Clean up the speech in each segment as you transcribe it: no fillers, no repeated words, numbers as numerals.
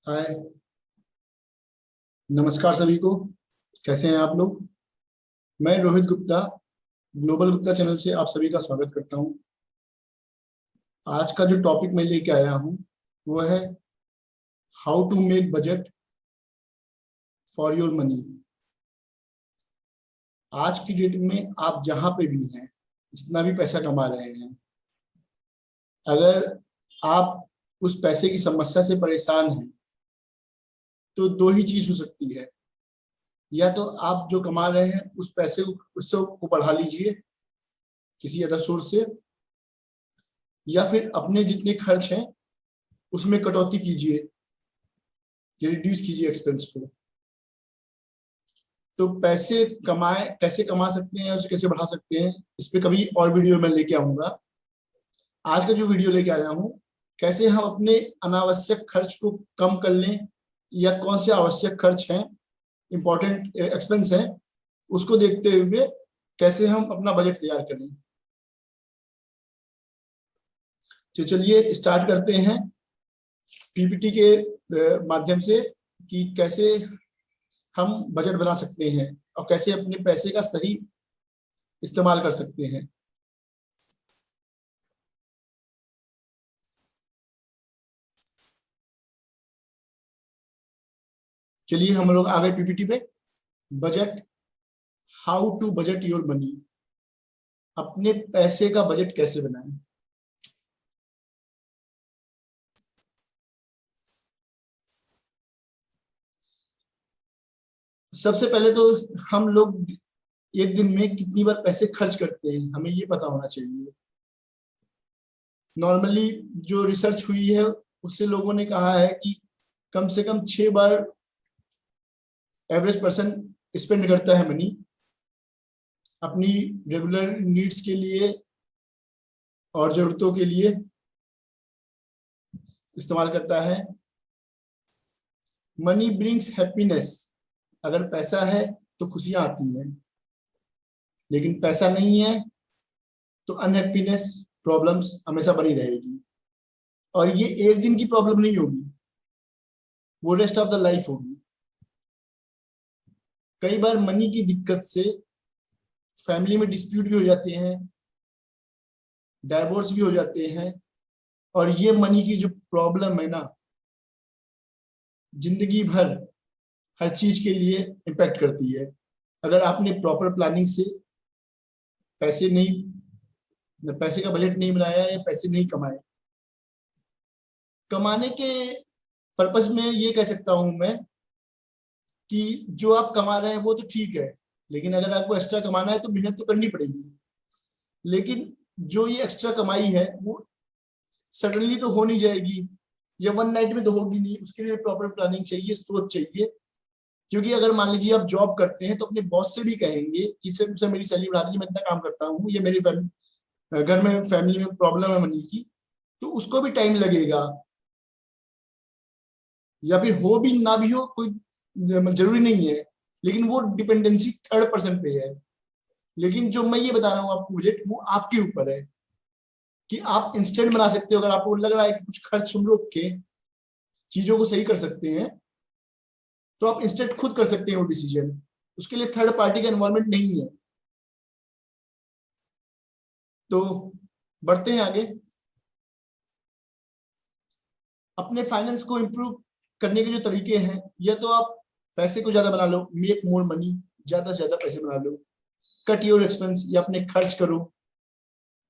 हाय, नमस्कार सभी को। कैसे हैं आप लोग? मैं रोहित गुप्ता, ग्लोबल गुप्ता चैनल से आप सभी का स्वागत करता हूं। आज का जो टॉपिक मैं लेके आया हूं वो है how to make budget for your money. आज की डेट में आप जहां पे भी हैं, जितना भी पैसा कमा रहे हैं, अगर आप उस पैसे की समस्या से परेशान हैं तो दो ही चीज हो सकती है। या तो आप जो कमा रहे हैं उस पैसे को उससे को बढ़ा लीजिए किसी अदर सोर्स से, या फिर अपने जितने खर्च हैं उसमें कटौती कीजिए, रिड्यूस कीजिए एक्सपेंस को। तो पैसे कमाए कैसे कमा सकते हैं, उसे कैसे बढ़ा सकते हैं, इस पे कभी और वीडियो में लेके आऊंगा। आज का जो वीडियो लेके आया हूँ, कैसे हम अपने अनावश्यक खर्च को कम कर लें, या कौन से आवश्यक खर्च हैं, इंपॉर्टेंट एक्सपेंस हैं, उसको देखते हुए कैसे हम अपना बजट तैयार करें। तो चलिए स्टार्ट करते हैं पीपीटी के माध्यम से कि कैसे हम बजट बना सकते हैं और कैसे अपने पैसे का सही इस्तेमाल कर सकते हैं। चलिए हम लोग आ गए पीपीटी पे। Budget, how to budget your money. अपने पैसे का बजट कैसे बनाएं। सबसे पहले तो हम लोग एक दिन में कितनी बार पैसे खर्च करते हैं हमें ये पता होना चाहिए। नॉर्मली जो रिसर्च हुई है उससे लोगों ने कहा है कि कम से कम 6 बार एवरेज पर्सन स्पेंड करता है मनी अपनी रेगुलर नीड्स के लिए और जरूरतों के लिए इस्तेमाल करता है। Money brings happiness. अगर पैसा है तो खुशियां आती हैं, लेकिन पैसा नहीं है तो अनहैप्पीनेस, प्रॉब्लम्स हमेशा बनी रहेगी। और ये एक दिन की प्रॉब्लम नहीं होगी, वो रेस्ट ऑफ द लाइफ होगी। कई बार मनी की दिक्कत से फैमिली में डिस्प्यूट भी हो जाते हैं, डाइवोर्स भी हो जाते हैं। और ये मनी की जो प्रॉब्लम है ना, जिंदगी भर हर चीज के लिए इम्पैक्ट करती है। अगर आपने प्रॉपर प्लानिंग से पैसे का बजट नहीं बनाया या पैसे नहीं कमाए, कमाने के पर्पस में ये कह सकता हूं मैं कि जो आप कमा रहे हैं वो तो ठीक है, लेकिन अगर आपको एक्स्ट्रा कमाना है तो मेहनत तो करनी पड़ेगी। लेकिन जो ये एक्स्ट्रा कमाई है वो सडनली तो हो नहीं जाएगी, या वन नाइट में तो होगी नहीं। उसके लिए प्रॉपर प्लानिंग चाहिए, सोच चाहिए। क्योंकि अगर मान लीजिए आप जॉब करते हैं तो अपने बॉस से भी कहेंगे कि सर मेरी सैलरी बढ़ा दीजिए, मैं इतना काम करता हूँ, ये मेरी घर में फैमिली में प्रॉब्लम है मनी की, तो उसको भी टाइम लगेगा। या फिर हो भी ना भी हो, कोई जरूरी नहीं है, लेकिन वो डिपेंडेंसी थर्ड पर्सन पे है। लेकिन जो मैं ये बता रहा हूँ आपको बजट, वो आपके ऊपर है कि आप इंस्टेंट बना सकते हो। अगर आपको लग रहा है कि कुछ खर्च हम रोक के चीजों को सही कर सकते हैं तो आप इंस्टेंट खुद कर सकते हैं वो डिसीजन। उसके लिए थर्ड पार्टी का इन्वॉल्वमेंट नहीं है। तो बढ़ते हैं आगे। अपने फाइनेंस को इंप्रूव करने के जो तरीके हैं, या तो आप पैसे को ज्यादा बना लो, मेक मोर मनी, ज्यादा से ज्यादा पैसे बना लो। कट योर एक्सपेंस, या अपने खर्च करो।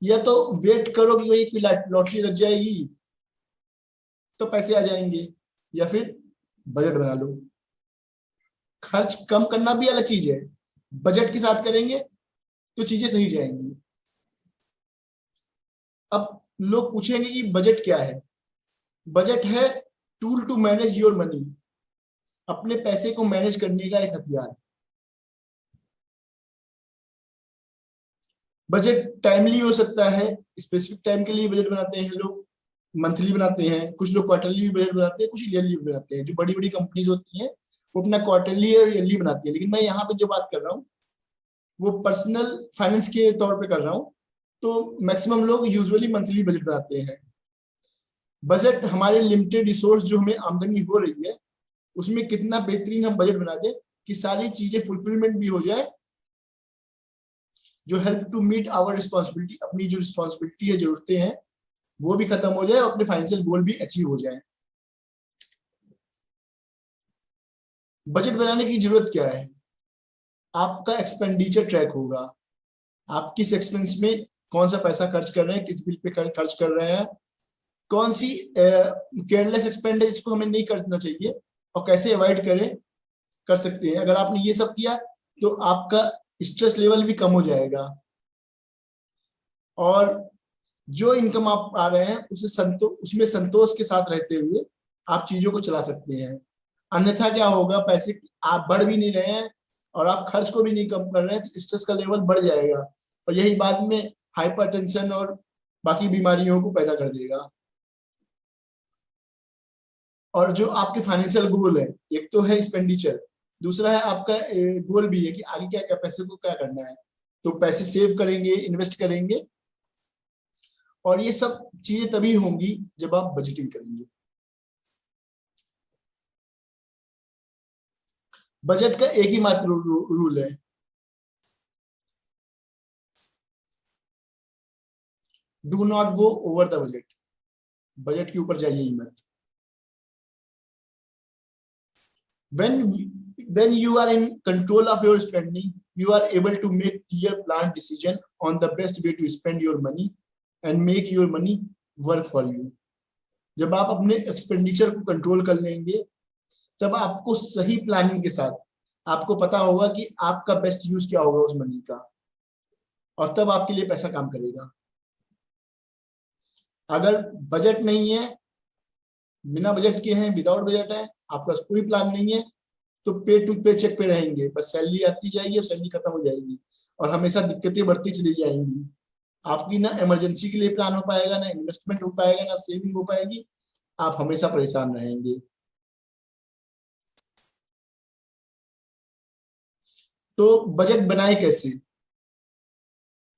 या तो वेट करो कि भाई कोई लॉटरी लग जाएगी तो पैसे आ जाएंगे, या फिर बजट बना लो। खर्च कम करना भी अलग चीज है, बजट के साथ करेंगे तो चीजें सही जाएंगी। अब लोग पूछेंगे कि बजट क्या है। बजट है tool to manage your money, अपने पैसे को मैनेज करने का एक हथियार। बजट टाइमली हो सकता है, स्पेसिफिक टाइम के लिए बजट बनाते हैं लोग, मंथली बनाते हैं, कुछ लोग क्वार्टरली बजट बनाते हैं, कुछ ईयरली बनाते हैं। जो बड़ी बड़ी कंपनीज होती हैं वो अपना क्वार्टरली और ईयरली बनाती है, लेकिन मैं यहाँ पे जो बात कर रहा हूँ वो पर्सनल फाइनेंस के तौर पे कर रहा हूँ। तो मैक्सिमम लोग यूजुअली मंथली बजट बनाते हैं। बजट हमारे लिमिटेड रिसोर्स जो हमें आमदनी हो रही है उसमें कितना बेहतरीन हम बजट बना दें कि सारी चीजें फुलफिलमेंट भी हो जाए, जो help to meet our responsibility, अपनी जो रिस्पॉन्सिबिलिटी है, जरूरतें हैं, वो भी खत्म हो जाए और अपने फाइनेंशियल गोल भी अचीव हो जाए। बजट बनाने की जरूरत क्या है? आपका एक्सपेंडिचर ट्रैक होगा, आप किस एक्सपेंस में कौन सा पैसा खर्च कर रहे हैं, किस बिल पे खर्च कर रहे हैं, कौन सी केयरलेस एक्सपेंड है जिसको हमें नहीं करना चाहिए और कैसे अवॉइड करें, कर सकते हैं। अगर आपने ये सब किया तो आपका स्ट्रेस लेवल भी कम हो जाएगा और जो इनकम आप पा रहे हैं उसमें संतोष के साथ रहते हुए आप चीजों को चला सकते हैं। अन्यथा क्या होगा, पैसे आप बढ़ भी नहीं रहे हैं और आप खर्च को भी नहीं कम कर रहे हैं तो स्ट्रेस का लेवल बढ़ जाएगा और यही बाद में हाइपरटेंशन और बाकी बीमारियों को पैदा कर देगा। और जो आपके फाइनेंशियल गोल है, एक तो है एक्सपेंडिचर, दूसरा है आपका गोल भी है कि आगे क्या क्या पैसे को क्या करना है। तो पैसे सेव करेंगे, इन्वेस्ट करेंगे और ये सब चीजें तभी होंगी जब आप बजटिंग करेंगे। बजट का एक ही मात्र रूल है, do not go over the budget. Budget के ऊपर जाइए ही मत। when when you are in control of your spending, you are able to make clear planned decision on the best way to spend your money and make your money work for you। जब आप अपने expenditure को control कर लेंगे तब आपको सही planning के साथ आपको पता होगा कि आपका बेस्ट यूज क्या होगा उस मनी का और तब आपके लिए पैसा काम करेगा। अगर बजट नहीं है, बिना बजट के हैं, विदाउट बजट है, आपका कोई प्लान नहीं है, तो पे टू पे चेक पे रहेंगे, बस सैलरी आती जाएगी और सैलरी खत्म हो जाएगी और हमेशा दिक्कतें बढ़ती चली जाएंगी। आपकी ना इमरजेंसी के लिए प्लान हो पाएगा, ना इन्वेस्टमेंट हो पाएगा, ना सेविंग हो पाएगी, आप हमेशा परेशान रहेंगे। तो बजट बनाए कैसे?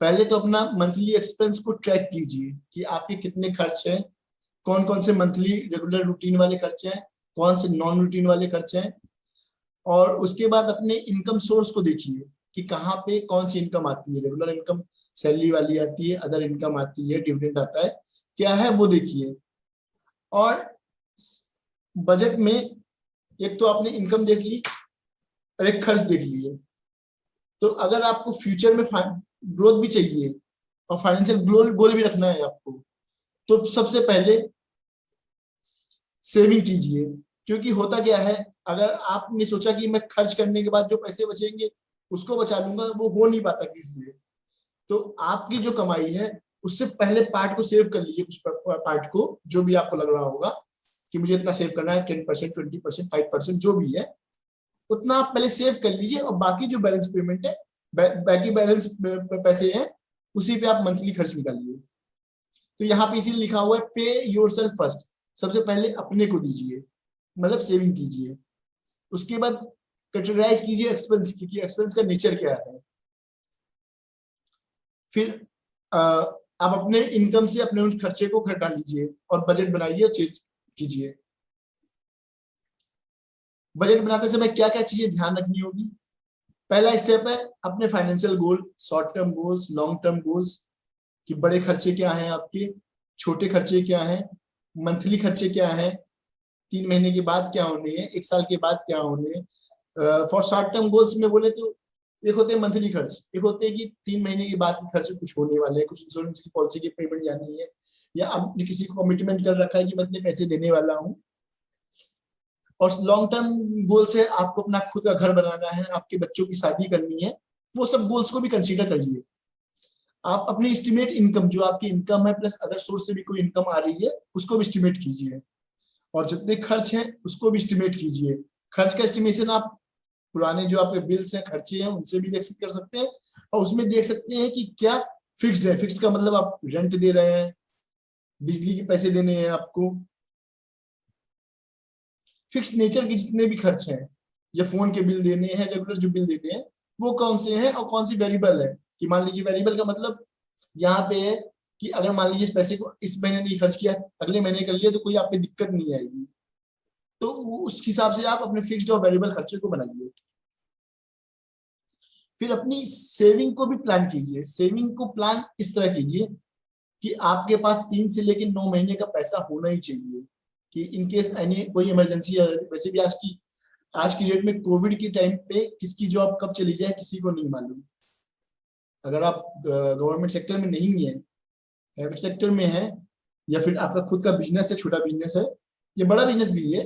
पहले तो अपना मंथली एक्सपेंस को ट्रैक कीजिए कि आपके कितने खर्च हैं, कौन कौन से मंथली रेगुलर रूटीन वाले खर्चे हैं, कौन से नॉन रूटीन वाले खर्चे हैं। और उसके बाद अपने इनकम सोर्स को देखिए कि कहाँ पे कौन सी इनकम आती है, रेगुलर इनकम सैलरी वाली आती है, अदर इनकम आती है, डिविडेंड आता है, क्या है वो देखिए। और बजट में एक तो आपने इनकम देख ली और एक खर्च देख लिए। तो अगर आपको फ्यूचर में ग्रोथ भी चाहिए और फाइनेंशियल गोल भी रखना है आपको, तो सबसे पहले सेविंग कीजिए। क्योंकि होता क्या है, अगर आपने सोचा कि मैं खर्च करने के बाद जो पैसे बचेंगे उसको बचा लूंगा, वो हो नहीं पाता किसी से। तो आपकी जो कमाई है उससे पहले पार्ट को सेव कर लीजिए, कुछ पार्ट को, जो भी आपको लग रहा होगा कि मुझे इतना सेव करना है, 10%, 20%, 5%, जो भी है उतना आप पहले सेव कर लीजिए और बाकी जो बैलेंस पेमेंट है, बाकी बैलेंस पैसे हैं, उसी पे आप मंथली खर्च निकालिए। तो यहाँ पे इसीलिए लिखा हुआ है पे योरसेल्फ फर्स्ट, सबसे पहले अपने को दीजिए, मतलब सेविंग कीजिए। उसके बाद कैटेगराइज कीजिए एक्सपेंस की, एक्सपेंस का नेचर क्या है। फिर आप अपने इनकम से अपने उस खर्चे को घटा लीजिए और बजट बनाइए और चेंज कीजिए। बजट बनाते समय क्या क्या चीजें ध्यान रखनी होगी? पहला स्टेप है अपने financial goal, short term goals, long term goals, कि बड़े खर्चे क्या हैं आपके, छोटे खर्चे क्या हैं, मंथली खर्चे क्या हैं, 3 महीने के बाद क्या होने हैं, 1 साल के बाद क्या होने हैं। फॉर शॉर्ट टर्म गोल्स में बोले तो एक होते हैं मंथली खर्च, एक होते हैं कि 3 महीने के बाद के खर्च कुछ होने वाले हैं, कुछ इंश्योरेंस की पॉलिसी की पेमेंट जानी है, या आपने किसी को कमिटमेंट कर रखा है कि मैं इतने पैसे देने वाला हूँ। और लॉन्ग टर्म गोल से आपको अपना खुद का घर बनाना है, आपके बच्चों की शादी करनी है, वो सब गोल्स को भी कंसीडर करिए। आप अपनी एस्टिमेट इनकम, जो आपकी इनकम है प्लस अदर सोर्स से भी कोई इनकम आ रही है, उसको भी एस्टिमेट कीजिए और जितने खर्च हैं उसको भी एस्टिमेट कीजिए। खर्च का एस्टिमेशन आप पुराने जो आपके बिल्स हैं, खर्चे हैं, उनसे भी देख कर सकते हैं और उसमें देख सकते हैं कि क्या फिक्स्ड है। फिक्स्ड का मतलब आप रेंट दे रहे हैं, बिजली के पैसे देने हैं आपको, फिक्स नेचर के जितने भी खर्च हैं, या फोन के बिल देने हैं, रेगुलर जो बिल देने हैं, वो कौन से हैं और कौन सी वेरिएबल है। कि मान लीजिए वेरिएबल का मतलब यहाँ पे है कि अगर मान लीजिए इस पैसे को इस महीने नहीं खर्च किया, अगले महीने कर लिया, तो कोई आप पे दिक्कत नहीं आएगी। तो उस हिसाब से आप अपने फिक्स्ड और वेरिएबल खर्चे को बनाइए। फिर अपनी सेविंग को भी प्लान कीजिए। सेविंग को प्लान इस तरह कीजिए कि आपके पास 3 से लेकर 9 महीने का पैसा होना ही चाहिए, कि इन केस एनी कोई इमरजेंसी आ जाती। वैसे भी आज की डेट में कोविड के टाइम पे किसकी जॉब कब चली जाए किसी को नहीं मालूम। अगर आप गवर्नमेंट सेक्टर में नहीं है, प्राइवेट सेक्टर में है, या फिर आपका खुद का बिजनेस है, छोटा बिजनेस है, ये बड़ा बिजनेस भी है,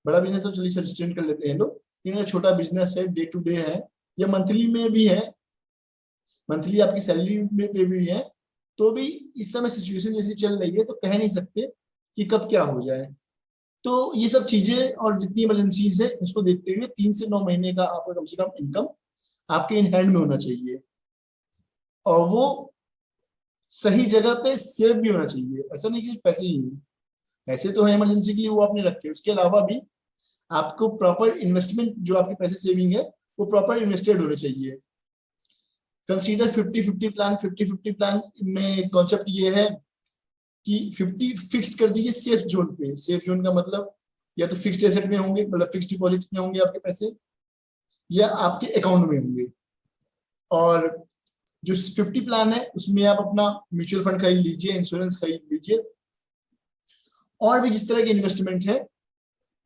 बड़ा बिजनेस तो चलिए सस्टेन कर लेते हैं लोग, लेकिन छोटा बिजनेस है, डे टू डे है, या मंथली में भी है, मंथली आपकी सैलरी में पे भी है, तो भी इस समय सिचुएशन जैसी चल रही है तो कह नहीं सकते कि कब क्या हो जाए। तो ये सब चीजें और जितनी इमरजेंसीज है इसको देखते हुए 3 से 9 महीने का आपका कम से कम इनकम आपके इन हैंड में होना चाहिए, और वो सही जगह पे सेव भी होना चाहिए। ऐसा नहीं कि पैसे ही नहीं, पैसे तो है इमरजेंसी के लिए, वो आपने रखे, उसके अलावा भी आपको प्रॉपर इन्वेस्टमेंट, जो आपके पैसे सेविंग है वो प्रॉपर इन्वेस्टेड होने चाहिए। Consider 50-50 plan. 50-50 प्लान में कॉन्सेप्ट ये है कि 50 फिक्स कर दीजिए सेफ जोन पे। सेफ जोन का मतलब या तो फिक्स्ड एसेट में होंगे, मतलब फिक्स्ड डिपॉजिट में होंगे आपके पैसे, या आपके अकाउंट में होंगे। और जो 50 प्लान है उसमें आप अपना म्यूचुअल फंड खरीद लीजिए, इंश्योरेंस खरीद लीजिए, और भी जिस तरह की इन्वेस्टमेंट है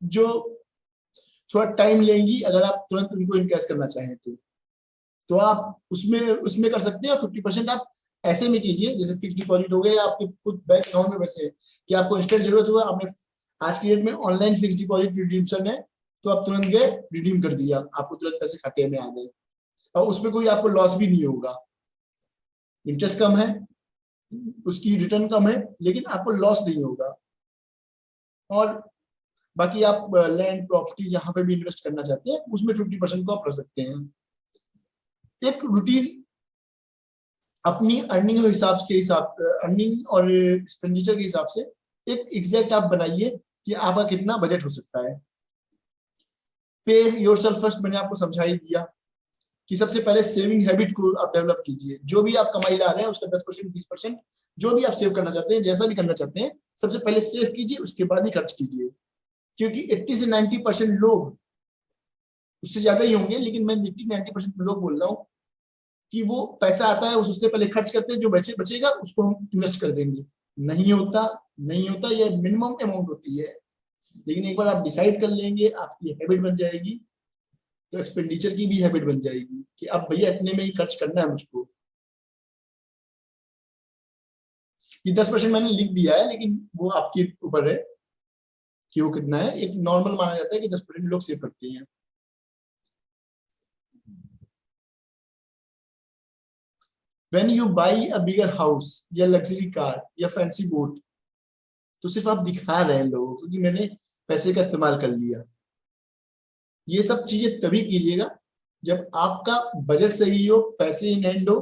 जो थोड़ा टाइम लेंगी, अगर आप तुरंत उनको इनकेस करना चाहें तो आप उसमें उसमें कर सकते हैं। 50% आप ऐसे में कीजिए, जैसे फिक्स डिपॉजिट हो गया, या आपके खुद बैंक अकाउंट में पैसे है कि आपको इंस्टेंट जरूरत हुआ, आपने आज की डेट में ऑनलाइन फिक्स डिपॉजिट रिडीम्पशन है, तो आप तुरंत गए रिडीम कर दिया, आपको तुरंत पैसे खाते में आ गए, और उसमें कोई आपको लॉस भी नहीं होगा। इंटरेस्ट कम है, उसकी रिटर्न कम है, लेकिन आपको लॉस नहीं होगा। और बाकी आप लैंड प्रॉपर्टी जहां पे भी इन्वेस्ट करना चाहते हैं उसमें 50% को आप रख सकते हैं। एक रूटीन अपनी अर्निंग और अर्निंग और एक्सपेंडिचर के हिसाब से एक एग्जैक्ट आप बनाइए कि आपका कितना बजट हो सकता है। पे योरसेल्फ फर्स्ट मैंने आपको समझा ही दिया कि सबसे पहले सेविंग हैबिट को आप डेवलप कीजिए। जो भी आप कमाई ला रहे हैं उसका 10% 20% जो भी आप सेव करना चाहते हैं, जैसा भी करना चाहते हैं, सबसे पहले सेव कीजिए, उसके बाद ही खर्च कीजिए। क्योंकि 80 से 90% लोग, उससे ज्यादा ही होंगे, लेकिन मैं 80-90% लोग बोल रहा हूँ कि वो पैसा आता है वो उससे पहले खर्च करते हैं, जो बचेगा उसको हम इन्वेस्ट कर देंगे। नहीं होता, नहीं होता, ये मिनिमम अमाउंट होती है। लेकिन एक बार आप डिसाइड कर लेंगे, आपकी हैबिट बन जाएगी, तो एक्सपेंडिचर की भी हैबिट बन जाएगी कि अब भैया इतने में ही खर्च करना है मुझको। ये 10% मैंने लिख दिया है, लेकिन वो आपके ऊपर है कि वो कितना है। एक नॉर्मल माना जाता है कि 10% लोग सेव करते हैं। When you buy a bigger house या लग्जरी कार या फैंसी बोट, तो सिर्फ आप दिखा रहे हैं लोगों को कि मैंने पैसे का इस्तेमाल कर लिया। ये सब चीजें तभी कीजिएगा जब आपका बजट सही हो, पैसे इन हैंड हो।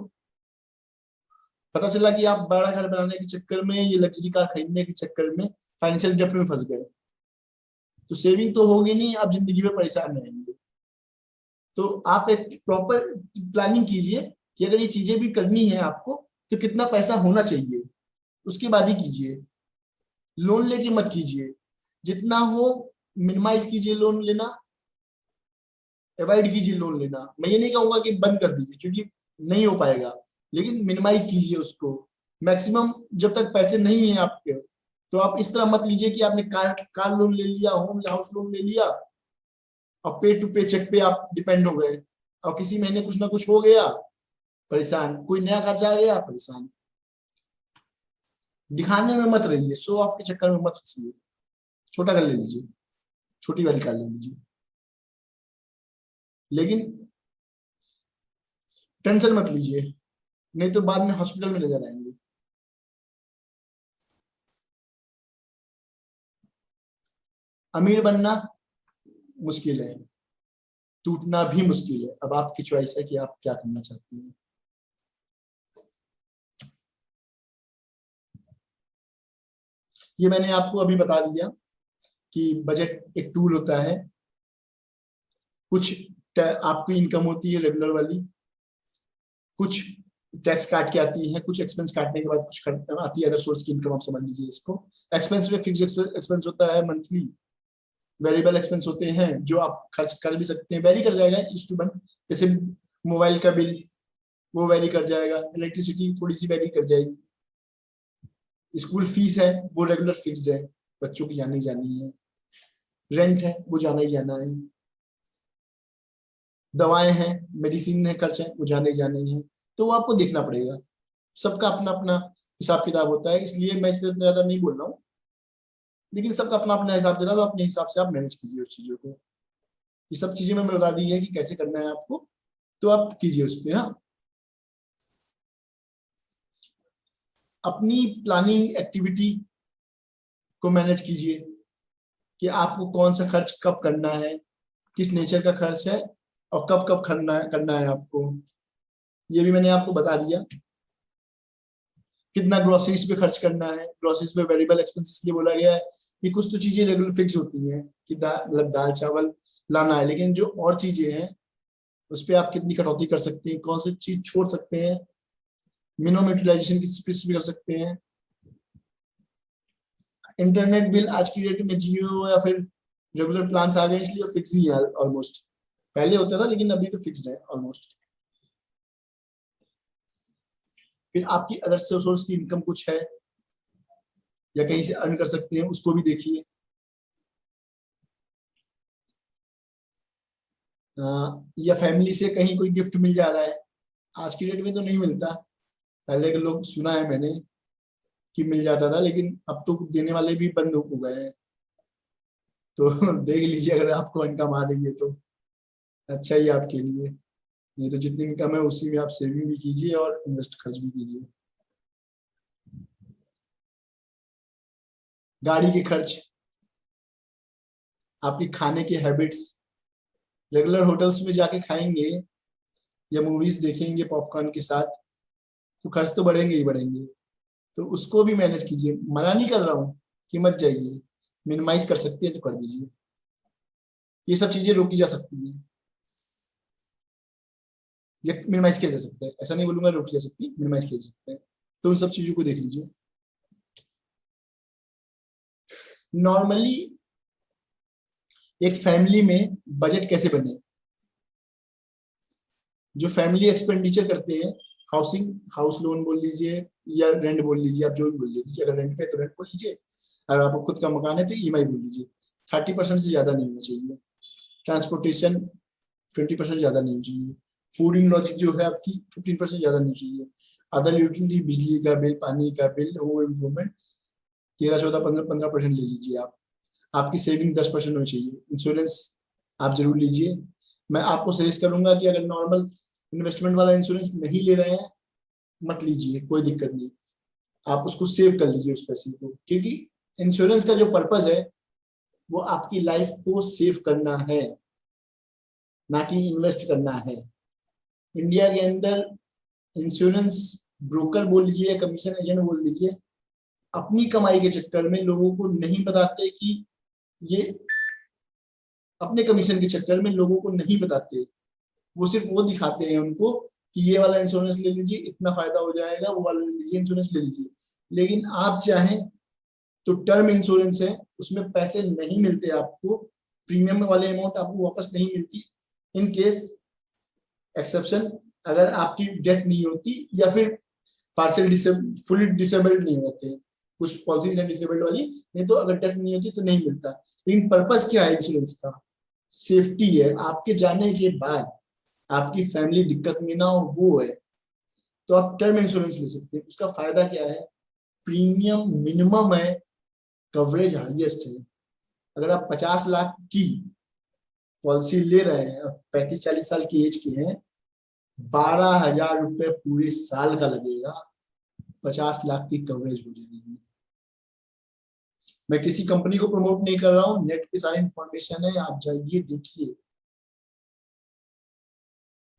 पता चला कि आप बड़ा घर बनाने के चक्कर में, ये लग्जरी कार खरीदने के चक्कर में फाइनेंशियल डेप्ट में फंस गए, तो सेविंग तो होगी नहीं, आप जिंदगी में परेशान रहेंगे। तो आप एक प्रॉपर प्लानिंग कीजिए कि अगर ये चीजें भी करनी है आपको तो कितना पैसा होना चाहिए, उसके बाद ही कीजिए। लोन लेके मत कीजिए, जितना हो मिनिमाइज कीजिए लोन लेना, अवॉइड कीजिए लोन लेना। मैं ये नहीं कहूंगा कि बंद कर दीजिए, क्योंकि नहीं हो पाएगा, लेकिन मिनिमाइज कीजिए उसको मैक्सिमम। जब तक पैसे नहीं है आपके, तो आप इस तरह मत लीजिए कि आपने कार लोन ले लिया, होम हाउस लोन ले लिया, और पे टू पे चेक पे आप डिपेंड हो गए, और किसी महीने कुछ ना कुछ हो गया, परेशान, कोई नया खर्चा आ गया, परेशान। दिखाने में मत रहिए, शो ऑफ के चक्कर में मत फंसिए। छोटा कर ले लीजिए, छोटी वाली कार ले लीजिए, लेकिन टेंशन मत लीजिए, नहीं तो बाद में हॉस्पिटल में ले जा आएंगे। अमीर बनना मुश्किल है, टूटना भी मुश्किल है। अब आपकी चॉइस है कि आप क्या करना चाहती हैं। ये मैंने आपको अभी बता दिया कि बजट एक टूल होता है। कुछ आपकी इनकम होती है रेगुलर वाली, कुछ टैक्स काट के आती है, कुछ एक्सपेंस काटने के बाद कुछ आती है अदर सोर्स की इनकम, आप समझ लीजिए इसको। एक्सपेंस में फिक्स एक्सपेंस होता है मंथली, वेरिएबल एक्सपेंस होते हैं जो आप खर्च कर भी सकते हैं, वेरी कर जाएगा ईच टू मंथ। जैसे मोबाइल का बिल वो वेरी कर जाएगा, इलेक्ट्रिसिटी थोड़ी सी वेरी कर जाएगी, स्कूल फीस है वो रेगुलर फिक्स्ड है, बच्चों की जानी जानी है, रेंट है वो जाना ही जाना है, दवाएं हैं, मेडिसिन है, खर्च है वो जाने ही जाने हैं। तो वो आपको देखना पड़ेगा, सबका अपना अपना हिसाब किताब होता है, इसलिए मैं इस पर ज्यादा नहीं बोल रहा हूँ, लेकिन सबका अपना अपना हिसाब किताब, अपने हिसाब से आप मैनेज कीजिए उस चीजों को। ये सब चीजें मैंने बता दी है कि कैसे करना है आपको, तो आप कीजिए उस पर। हाँ, अपनी प्लानिंग एक्टिविटी को मैनेज कीजिए कि आपको कौन सा खर्च कब करना है, किस नेचर का खर्च है, और कब कब करना है आपको, ये भी मैंने आपको बता दिया। कितना ग्रोसरीज पे खर्च करना है, ग्रोसरीज पे वेरिएबल एक्सपेंस इसलिए बोला गया है कि कुछ तो चीजें रेगुलर फिक्स होती हैं कि मतलब दाल चावल लाना है, लेकिन जो और चीजें हैं उस पर आप कितनी कटौती कर सकते हैं, कौन सी चीज छोड़ सकते हैं, मिनिमम यूटिलाइजेशन किस पे कर सकते हैं। इंटरनेट बिल आज की डेट में जियो या फिर रेगुलर प्लान आ गए इसलिए फिक्स ही है ऑलमोस्ट, पहले होता था लेकिन अभी तो फिक्स्ड है ऑलमोस्ट। फिर आपकी अदर सोर्स की इनकम कुछ है या कहीं से अर्न कर सकते हैं, उसको भी देखिए। या फैमिली से कहीं कोई गिफ्ट मिल जा रहा है, आज की डेट में तो नहीं मिलता, पहले के लोग सुना है मैंने कि मिल जाता था, लेकिन अब तो देने वाले भी बंद हो गए हैं। तो देख लीजिए, अगर आपको इनकम आ रही है तो अच्छा ही आपके लिए, नहीं तो जितनी इनकम है उसी में आप सेविंग भी कीजिए और इन्वेस्ट खर्च भी कीजिए। गाड़ी के खर्च, आपकी खाने की हैबिट्स, रेगुलर होटल्स में जाके खाएंगे या मूवीज देखेंगे पॉपकॉर्न के साथ तो खर्च तो बढ़ेंगे ही बढ़ेंगे, तो उसको भी मैनेज कीजिए। मना नहीं कर रहा हूँ कि मत जाइए, मिनिमाइज कर सकते हैं तो कर दीजिए, ये सब चीजें रोकी जा सकती है, ये मिनिमाइज किया जा सकता है, ऐसा नहीं बोलूंगा रोकी जा सकती, मिनिमाइज किया जा सकता है, तो उन सब चीजों को देख लीजिए। नॉर्मली एक फैमिली में बजट कैसे बने, जो फैमिली एक्सपेंडिचर करते हैं, हाउसिंग हाउस लोन बोल लीजिए या रेंट बोल लीजिए, आप जो भी बोल लीजिए, अगर रेंट पे है तो रेंट बोल लीजिए, अगर आपको खुद का मकान है तो ईएमआई बोल लीजिए, 30% से ज्यादा नहीं होना चाहिए। ट्रांसपोर्टेशन 20% ज्यादा नहीं होनी चाहिए। फूडिंग लॉजिक जो है आपकी 15% ज्यादा नहीं चाहिए। अदर यूटिलिटी, बिजली का बिल, पानी का बिल, होम इम्प्रूवमेंट 13, 14, 15% ले लीजिए आप। आपकी सेविंग 10% होनी चाहिए। इंश्योरेंस आप जरूर लीजिए, मैं आपको सजेस्ट करूंगा कि अगर नॉर्मल इन्वेस्टमेंट वाला इंश्योरेंस नहीं ले रहे हैं मत लीजिए, कोई दिक्कत नहीं, आप उसको सेव कर लीजिए उस पैसे को, क्योंकि इंश्योरेंस का जो पर्पज है वो आपकी लाइफ को सेव करना है, ना कि इन्वेस्ट करना है। इंडिया के अंदर इंश्योरेंस ब्रोकर बोल लीजिए या कमीशन एजेंट बोल लीजिए, अपनी कमाई के चक्कर में लोगों को नहीं बताते कि ये, अपने कमीशन के चक्कर में लोगों को नहीं बताते, वो सिर्फ वो दिखाते हैं उनको कि ये वाला इंश्योरेंस ले लीजिए इतना फायदा हो जाएगा, वो वाला ले लीजिए इंश्योरेंस ले लीजिए, लेकिन आप चाहें तो टर्म इंश्योरेंस है, उसमें पैसे नहीं मिलते आपको, प्रीमियम वाले अमाउंट आपको वापस नहीं मिलती, इन केस एक्सेप्शन, अगर आपकी डेथ नहीं होती या फिर पार्शियल फुली डिसेबल्ड नहीं होते, कुछ पॉलिसीज हैं डिसेबल्ड वाली, नहीं तो अगर डेथ नहीं होती तो नहीं मिलता। लेकिन पर्पस क्या है इंश्योरेंस का, सेफ्टी है, आपके जाने के बाद आपकी फैमिली दिक्कत में ना हो वो है, तो आप टर्म इंश्योरेंस ले सकते हैं। उसका फायदा क्या है, प्रीमियम मिनिमम है, कवरेज हाईएस्ट है। अगर आप 50 लाख की पॉलिसी ले रहे हैं और 35-40 साल की एज के हैं, 12,000 रुपए पूरे साल का लगेगा, 50 लाख की कवरेज हो जाएगी। मैं किसी कंपनी को प्रमोट नहीं कर रहा हूँ, नेट पे सारी इंफॉर्मेशन है, आप जाइए देखिए,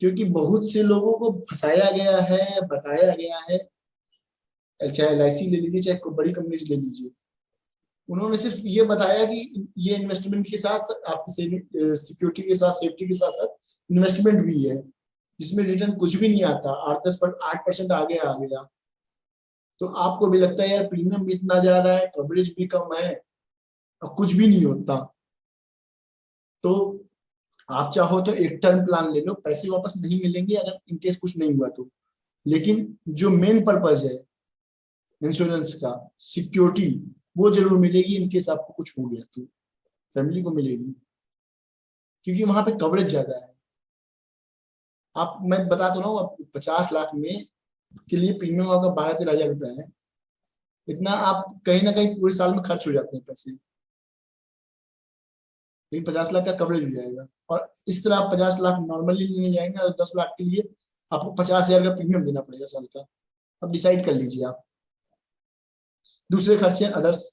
क्योंकि बहुत से लोगों को फंसाया गया है, बताया गया है, चाहे LIC ले लीजिए चाहे बड़ी कंपनी ले लीजिए, उन्होंने सिर्फ ये बताया कि ये इन्वेस्टमेंट के साथ आपकी सिक्योरिटी के साथ, सेफ्टी के साथ साथ इन्वेस्टमेंट भी है, जिसमें रिटर्न कुछ भी नहीं आता, 8% आगे आ गया, तो आपको भी लगता है यार प्रीमियम भी इतना जा रहा है, कवरेज भी कम है और कुछ भी नहीं होता, तो आप चाहो तो एक टर्म प्लान ले लो, पैसे वापस नहीं मिलेंगे अगर इनकेस कुछ नहीं हुआ तो, लेकिन जो मेन पर्पज है इंश्योरेंस का, सिक्योरिटी, वो जरूर मिलेगी इनकेस आपको कुछ हो गया तो फैमिली को मिलेगी, क्योंकि वहां पे कवरेज ज्यादा है। आप, मैं बता तो रहा हूँ, आप 50 लाख में के लिए प्रीमियम आपका 12-13 हजार रुपए है, इतना आप कहीं ना कहीं पूरे साल में खर्च हो जाते हैं पैसे, लेकिन 50 लाख का कवरेज हो जाएगा। और इस तरह आप 50 लाख नॉर्मली लेने जाएंगे और 10 लाख के लिए आपको 50 हजार का प्रीमियम देना पड़ेगा साल का। अब डिसाइड कर लीजिए आप। दूसरे खर्चे अदर्स,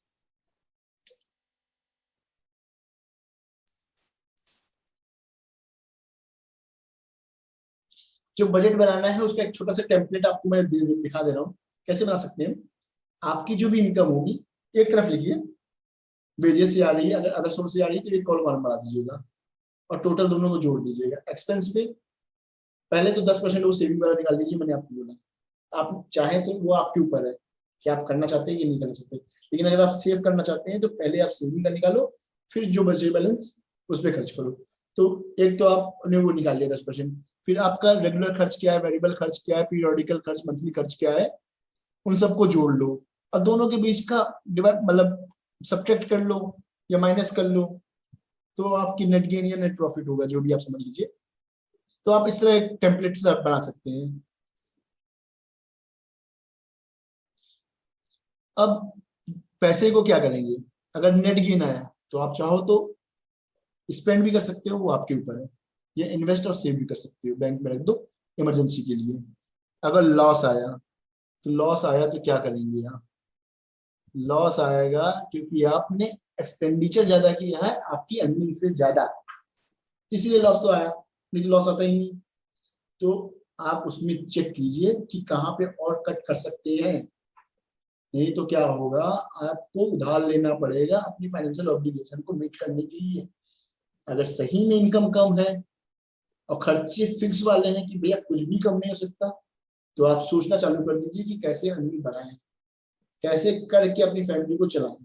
जो बजट बनाना है उसका एक छोटा सा टेम्पलेट आपको मैं दिखा दे रहा हूँ, कैसे बना सकते हैं। आपकी जो भी इनकम होगी एक तरफ लिखिए, वेजेस से आ रही है, अगर अदर सोर्स से आ रही है तो एक कॉलम बढ़ा दीजिएगा और टोटल दोनों को जोड़ दीजिएगा। एक्सपेंस पे पहले तो 10% वो सेविंग वाला निकाल लीजिए, मैंने आपको बोला। आप चाहें तो वो आपके ऊपर है कि आप करना चाहते हैं कि नहीं करना चाहते, लेकिन अगर आप सेव करना चाहते हैं तो पहले आप सेविंग का निकालो, फिर जो बचे बैलेंस उस पर खर्च करो। तो एक तो आपने वो निकाल लिया 10%, फिर आपका रेगुलर खर्च क्या है, वेरिएबल खर्च क्या है, पीरियोडिकल खर्च, मंथली खर्च क्या है, उन सबको जोड़ लो और दोनों के बीच का डिवाइड, मतलब सब्ट्रैक्ट कर लो या माइनस कर लो, तो आपकी नेट गेन या नेट प्रॉफिट होगा, जो भी आप समझ लीजिए। तो आप इस तरह एक टेम्पलेट बना सकते हैं। अब पैसे को क्या करेंगे, अगर नेट गेन आया तो आप चाहो तो स्पेंड भी कर सकते हो, वो आपके ऊपर है, या इन्वेस्ट और सेव भी कर सकते हो, बैंक में रख दो इमरजेंसी के लिए। अगर लॉस आया तो क्या करेंगे आप, लॉस आएगा क्योंकि आपने एक्सपेंडिचर ज्यादा किया है आपकी अर्निंग से ज्यादा, इसीलिए लॉस तो आया, नहीं तो लॉस आता ही नहीं। तो आप उसमें चेक कीजिए कि कहाँ पे और कट कर सकते हैं, नहीं तो क्या होगा, आपको उधार लेना पड़ेगा अपनी फाइनेंशियल ऑब्लिगेशन को मीट करने के लिए। अगर सही में इनकम कम है और खर्चे फिक्स वाले हैं कि भैया कुछ भी कम नहीं हो सकता, तो आप सोचना चालू कर दीजिए कि कैसे अर्निंग बढ़ाएं, कैसे करके अपनी फैमिली को चलाएं।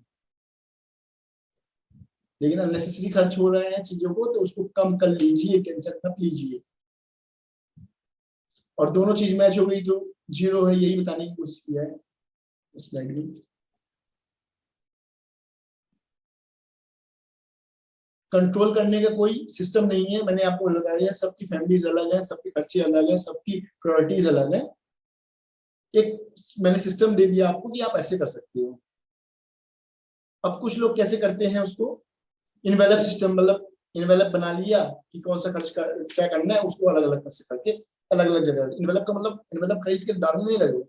लेकिन अननेसेसरी खर्च हो रहे हैं चीजों को, तो उसको कम कर लीजिए, टेंशन मत लीजिए। और दोनों चीज मैच हो गई तो जीरो है, यही बताने की कोशिश किया है इस स्लाइड में। कंट्रोल करने का कोई सिस्टम नहीं है, मैंने आपको बताया सबकी फैमिलीज अलग है, सबके खर्चे अलग है, सबकी प्रायोरिटीज अलग है। एक मैंने सिस्टम दे दिया आपको कि आप ऐसे कर सकते हो। अब कुछ लोग कैसे करते हैं उसको, इनवेलप सिस्टम, मतलब इनवेलप बना लिया कि कौन सा खर्च क्या करना है, उसको अलग अलग पैसे करके अलग अलग जगह, इनवेलप का मतलब इनवेलप खरीद के डालने नहीं लगे,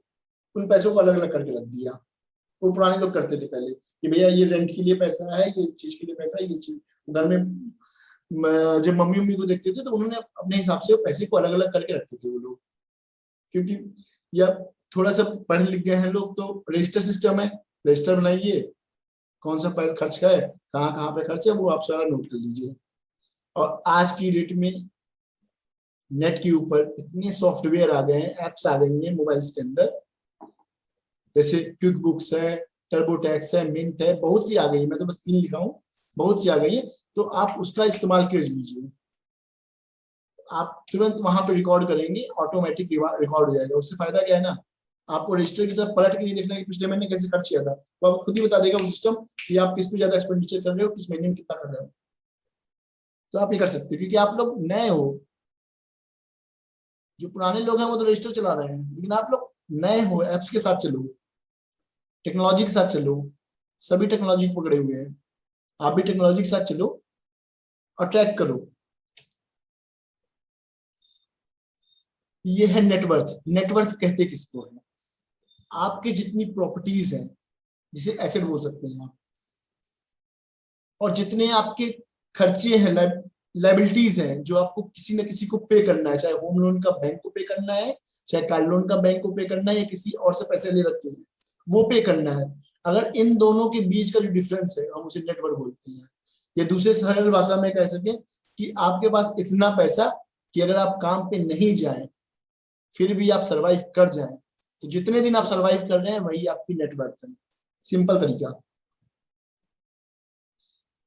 उन पैसों को अलग अलग करके रख दिया। वो पुराने लोग करते थे पहले कि भैया ये रेंट के लिए पैसा है, ये इस चीज के लिए पैसा है, ये चीज घर में जब मम्मी मम्मी को देखते थे तो उन्होंने अपने हिसाब से पैसे को अलग अलग करके रखते थे वो लोग, क्योंकि या थोड़ा सा पढ़े लिख गए हैं लोग तो रजिस्टर सिस्टम है, रजिस्टर बनाइए, कौन सा पैसा खर्च का है, कहाँ कहाँ पे खर्च है, वो आप सारा नोट कर लीजिए। और आज की डेट में नेट के ऊपर इतने सॉफ्टवेयर आ गए हैं, एप्स आ गई हैं मोबाइल्स के अंदर, जैसे क्विक बुक्स है, टर्बोटैक्स है, मिंट है, बहुत सी आ गई है, मैं तो बस 3 लिखा हूँ, बहुत सी आ गई है। तो आप उसका इस्तेमाल कर लीजिए, आप तुरंत वहां पे रिकॉर्ड करेंगे, ऑटोमेटिक रिकॉर्ड हो जाएगा। उससे फायदा क्या है ना, आपको रजिस्टर की तरफ पलट के नहीं देखना कि पिछले महीने कैसे खर्च किया था, तो आपको खुद ही बता देगा वो सिस्टम कि आप किस पे ज्यादा एक्सपेंडिचर कर रहे हो, किस महीने में कितना कर रहे हो। तो आप ये कर सकते हो, क्योंकि आप लोग नए हो, जो पुराने लोग हैं वो तो रजिस्टर चला रहे हैं, लेकिन आप लोग नए हो, एप्स के साथ चलो, टेक्नोलॉजी के साथ चलो, सभी टेक्नोलॉजी को पकड़े हुए हैं, आप भी टेक्नोलॉजी के साथ चलो और ट्रैक करो। ये है नेटवर्थ। नेटवर्थ कहते किसको है, आपके जितनी प्रॉपर्टीज हैं, जिसे एसेट बोल सकते हैं आप, और जितने आपके खर्चे हैं, लाइबिलिटीज हैं, जो आपको किसी न किसी को पे करना है, चाहे होम लोन का बैंक को पे करना है, चाहे कार लोन का बैंक को पे करना है, या किसी और से पैसे ले रखे हैं वो पे करना है। अगर इन दोनों के बीच का जो डिफरेंस है हम उसे नेटवर्क बोलते हैं। या दूसरे सरल भाषा में कह सके कि आपके पास इतना पैसा कि अगर आप काम पे नहीं जाएं फिर भी आप सरवाइव कर जाएं, तो जितने दिन आप सरवाइव कर रहे हैं वही आपकी नेटवर्थ है। सिंपल तरीका।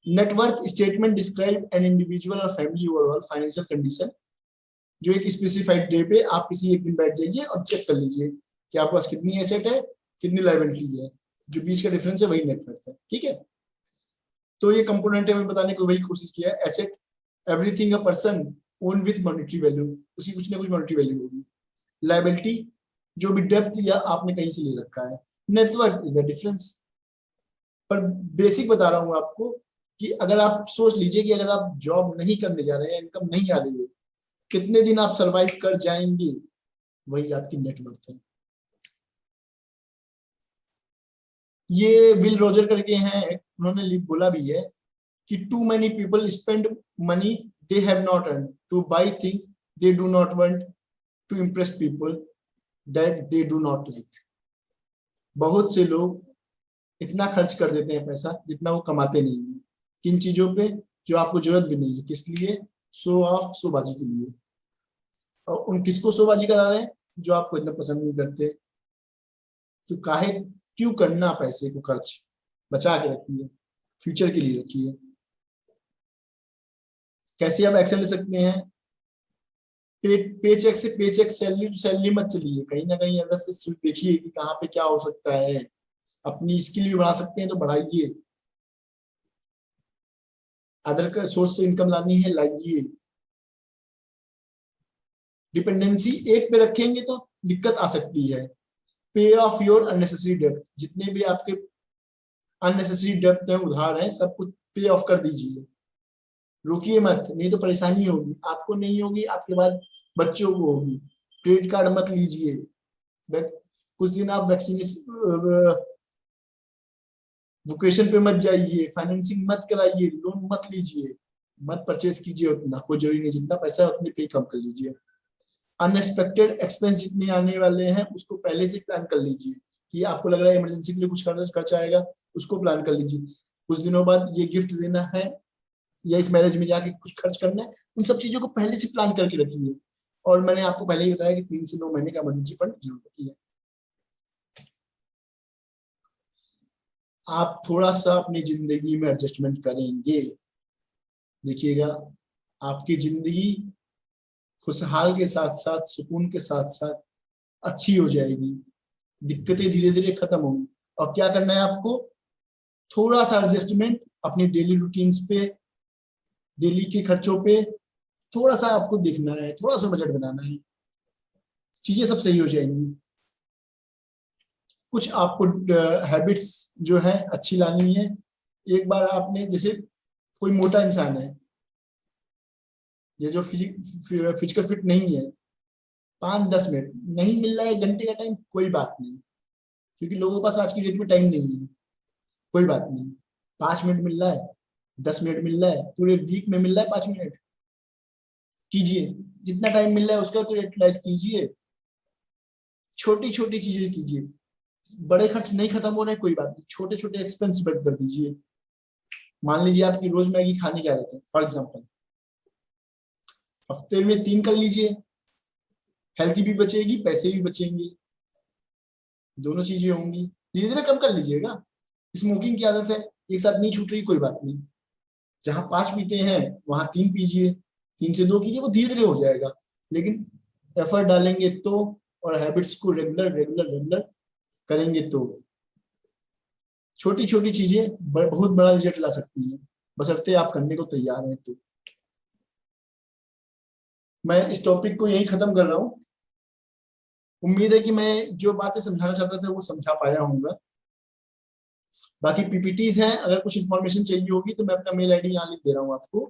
Net worth statement describe an individual और फैमिली ओवरऑल फाइनेंशियल कंडीशन, जो एक स्पेसिफाइड डे पे आप किसी एक दिन बैठ जाइए और चेक कर लीजिए कि आपके पास कितनी एसेट है, कितनी लायबिलिटी है, जो बीच का डिफरेंस है वही नेटवर्थ है। ठीक है, तो ये कंपोनेंट है, मैं बताने की वही कोशिश किया है। Asset everything a person own with monetary value, उसकी कुछ ना कुछ मॉनेटरी वैल्यू होगी। लायबिलिटी जो भी डेप्थ या आपने कहीं से ले रखा है। Net worth is the difference. पर बेसिक बता रहा हूं आपको कि अगर आप सोच लीजिए कि अगर आप जॉब नहीं करने जा रहे हैं, इनकम नहीं आ रही है, कितने दिन आप सरवाइव कर जाएंगे, वही आपकी नेटवर्थ है। ये विल रोजर करके हैं, उन्होंने बोला भी है कि too many people spend money they have not earn to buy things they do not want to impress people that they do not like. बहुत से लोग इतना खर्च कर देते हैं पैसा जितना वो कमाते नहीं है, किन चीजों पे जो आपको जरूरत भी नहीं है। किस लिए? शो ऑफ, शोबाजी के लिए। और उन किसको शोबाजी करा रहे हैं? जो आपको इतना पसंद नहीं करते। तो काहे क्यों करना पैसे को खर्च? बचा के रखिए, फ्यूचर के लिए रखिए। कैसे आप एक्शन ले सकते हैं? पे चेक से पे चेक, सैलरी टू सैलरी मत चलिए, कहीं ना कहीं अगर से देखिए कि कहाँ पे क्या हो सकता है। अपनी स्किल भी बढ़ा सकते हैं तो बढ़ाइए, अदर का सोर्स से इनकम लानी है लाइए। डिपेंडेंसी एक पे रखेंगे तो दिक्कत आ सकती है। पे ऑफ योर अननेसेसरी डेप्थ, जितने भी आपके अननेसेसरी डेप्थ है, उधार है, सब कुछ पे ऑफ कर दीजिए। रुकिए मत, नहीं तो परेशानी होगी, आपको नहीं होगी, आपके बाद बच्चों को होगी। क्रेडिट कार्ड मत लीजिए, कुछ दिन आप वैक्सीनेशन वोकेशन पे मत जाइए, फाइनेंसिंग मत कराइए, लोन मत लीजिए, मत परचेज कीजिए उतना, कोई जरूरी नहीं। जितना पैसा है उतने पे कम कर लीजिए। अनएक्सपेक्टेड एक्सपेंस जितने आने वाले हैं उसको पहले से प्लान कर लीजिए, कि आपको लग रहा है इमरजेंसी के लिए कुछ खर्च आएगा, उसको प्लान कर लीजिए। कुछ दिनों बाद ये गिफ्ट देना है या इस मैरिज में जाके कुछ खर्च करना है, उन सब चीजों को पहले से प्लान करके रखिए। और मैंने आपको पहले ही बताया कि 3 से 9 महीने का इमरजेंसी फंड जरूर रखिए। आप थोड़ा सा अपनी जिंदगी में एडजस्टमेंट करेंगे, देखिएगा आपकी जिंदगी खुशहाल के साथ साथ, सुकून के साथ साथ अच्छी हो जाएगी। दिक्कतें धीरे धीरे खत्म होंगी। और क्या करना है आपको? थोड़ा सा एडजस्टमेंट अपनी डेली रूटीन्स पे, डेली के खर्चों पे थोड़ा सा आपको देखना है, थोड़ा सा बजट बनाना है, चीजें सब सही हो जाएंगी। कुछ आपको हैबिट्स जो है अच्छी लानी है। एक बार आपने, जैसे कोई मोटा इंसान है, ये जो फिजिकल फिट नहीं है, 5-10 मिनट नहीं मिल रहा है, 1 घंटे का टाइम, कोई बात नहीं, क्योंकि लोगों के पास आज की डेट में टाइम नहीं है। कोई बात नहीं, 5 मिनट मिल रहा है, 10 मिनट मिल रहा है, पूरे वीक में मिल रहा है 5 मिनट, कीजिए। जितना टाइम मिल रहा है उसका तो यूटिलाइज कीजिए। छोटी छोटी चीजें कीजिए, बड़े खर्च नहीं खत्म हो रहे, कोई बात नहीं, छोटे छोटे एक्सपेंस बंद कर दीजिए। मान लीजिए आपकी रोज मैगी खाने की आदत है, फॉर एग्जाम्पल, हफ्ते में 3 कर लीजिए, हेल्थी भी बचेगी, पैसे भी बचेंगे, दोनों चीजें होंगी। धीरे धीरे कम कर लीजिएगा। स्मोकिंग की आदत है, एक साथ नहीं छूट रही, कोई बात नहीं, जहां 5 पीते हैं वहां 3 पीजिए, 3 से 2 कीजिए, वो धीरे धीरे हो जाएगा। लेकिन एफर्ट डालेंगे तो, और हैबिट्स को रेगुलर रेगुलर रेगुलर करेंगे तो छोटी छोटी चीजें बहुत बड़ा रिजल्ट ला सकती हैं, बशर्ते आप करने को तैयार हैं तो। मैं इस टॉपिक को यही खत्म कर रहा हूँ। उम्मीद है कि मैं जो बातें समझाना चाहता था वो समझा पाया हूँ। बाकी पीपीटीज हैं, अगर कुछ इन्फॉर्मेशन चाहिए होगी तो मैं अपना मेल आईडी यहाँ लिख दे रहा हूँ, आपको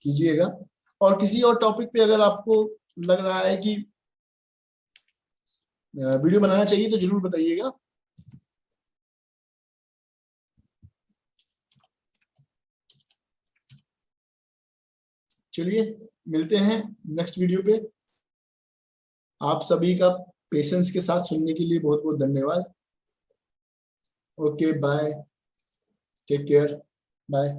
कीजिएगा। और किसी और टॉपिक पे अगर आपको लग रहा है कि वीडियो बनाना चाहिए तो जरूर बताइएगा। चलिए मिलते हैं नेक्स्ट वीडियो पे। आप सभी का पेशेंस के साथ सुनने के लिए बहुत बहुत धन्यवाद। Okay bye, take care, bye.